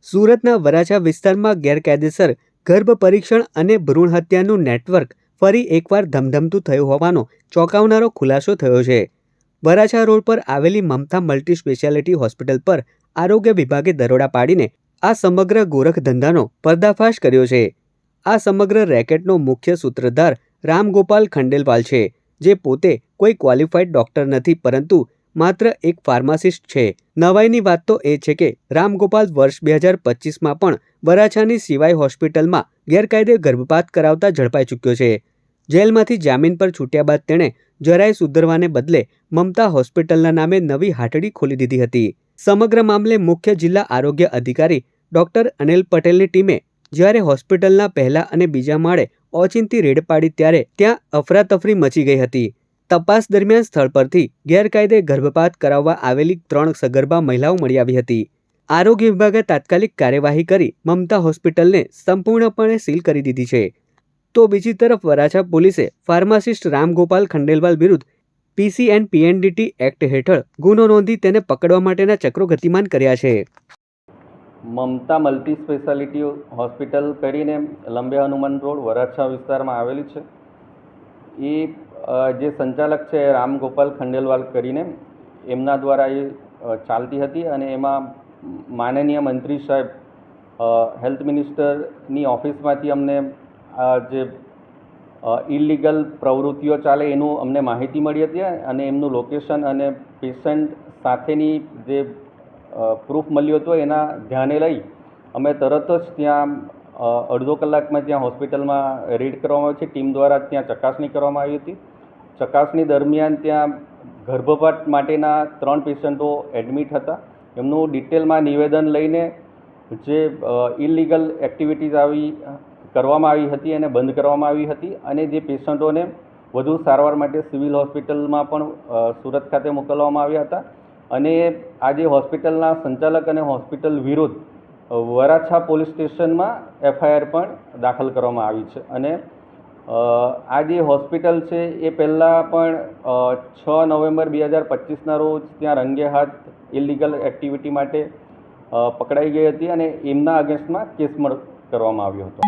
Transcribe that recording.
સુરતના વરાછા વિસ્તારમાં ગેરકાયદેસર ગર્ભ પરીક્ષણ અને ભ્રૂણ હત્યાનું નેટવર્ક ફરી એકવાર ધમધમતું થયું હોવાનો ચોંકાવનારો ખુલાસો થયો છે. વરાછા રોડ પર આવેલી મમતા મલ્ટી સ્પેશિયાલિટી હોસ્પિટલ પર આરોગ્ય વિભાગે દરોડા પાડીને આ સમગ્ર ગોરખ ધંધાનો પર્દાફાશ કર્યો છે. આ સમગ્ર રેકેટનો મુખ્ય સૂત્રધાર રામગોપાલ ખંડેલવાલ છે, જે પોતે કોઈ ક્વોલિફાઈડ ડોક્ટર નથી, પરંતુ માત્ર એક ફાર્માસિસ્ટ છે. નવાઈની વાત તો એ છે કે રામગોપાલ વર્ષ 2025માં પણ વરાછાની સિવાય હોસ્પિટલમાં ગેરકાયદે ગર્ભપાત કરાવતા ઝડપાઈ ચૂક્યો છે. જેલમાંથી જામીન પર છૂટ્યા બાદ તેણે જરાય સુધરવાને બદલે મમતા હોસ્પિટલના નામે નવી હાટડી ખોલી દીધી હતી. સમગ્ર મામલે મુખ્ય જિલ્લા આરોગ્ય અધિકારી ડોક્ટર અનિલ પટેલની ટીમે જ્યારે હોસ્પિટલના પહેલા અને બીજા માળે ઓચિંતી રેડ પાડી ત્યારે ત્યાં અફરાતફરી મચી ગઈ હતી. તપાસ દરમિયાન સ્થળ પરથી ગેરકાયદે ગર્ભપાત કરાવવા આવેલી 3 સગર્ભા મહિલાઓ મળી આવી હતી. આરોગ્ય વિભાગે તાત્કાલિક કાર્યવાહી કરી મમતા હોસ્પિટલને સંપૂર્ણપણે સીલ કરી દીધી છે. તો બીજી તરફ વરાછા પોલીસે ફાર્માસિસ્ટ રામગોપાલ ખંડેલવાલ વિરુદ્ધ PCNPNDT એક્ટ હેઠળ ગુનો નોંધી તેને પકડવા માટેના ચક્રો ગતિમાન કર્યા છે. મમતા મલ્ટી સ્પેશિયાલિટી હોસ્પિટલ કરીને લંબે હનુમાન રોડ વરાછા વિસ્તારમાં આવેલી છે. એ જે સંચાલક છે રામગોપાલ ખંડેલવાલ કરીને એમના દ્વારા એ ચાલતી હતી અને એમાં માનનીય મંત્રી સાહેબ હેલ્થ મિનિસ્ટરની ઓફિસમાંથી અમને જે ઇલીગલ પ્રવૃત્તિઓ ચાલે એનું અમને માહિતી મળી હતી અને એમનું લોકેશન અને પેશન્ટ સાથેની જે પ્રૂફ મળ્યો હતો એના ધ્યાને લઈ અમે તરત જ ત્યાં અડધો કલાકમાં ત્યાં હોસ્પિટલમાં રેડ કરવામાં આવી છે. ટીમ દ્વારા ત્યાં ચકાસણી કરવામાં આવી હતી. ચકાસણી દરમિયાન ત્યાં ગર્ભપાત માટેના 3 પેશન્ટો એડમિટ હતા. એમનું ડિટેલમાં નિવેદન લઈને જે ઇલીગલ એક્ટિવિટીઝ કરવામાં આવી હતી એને બંધ કરવામાં આવી હતી અને જે પેશન્ટોને વધુ સારવાર માટે સિવિલ હોસ્પિટલમાં પણ સુરત ખાતે મોકલવામાં આવ્યા હતા. અને આ જે હોસ્પિટલના સંચાલક અને હોસ્પિટલ વિરુદ્ધ વરાછા પોલીસ સ્ટેશનમાં FIR પણ દાખલ કરવામાં આવી છે. અને આ જે હોસ્પિટલ છે એ પહેલાં પણ 6 નવેમ્બર 2025ના રોજ ત્યાં રંગે હાથ ઇલીગલ એક્ટિવિટી માટે પકડાઈ ગઈ હતી અને એમના અગેન્સ્ટમાં કેસ કરવામાં આવ્યો હતો.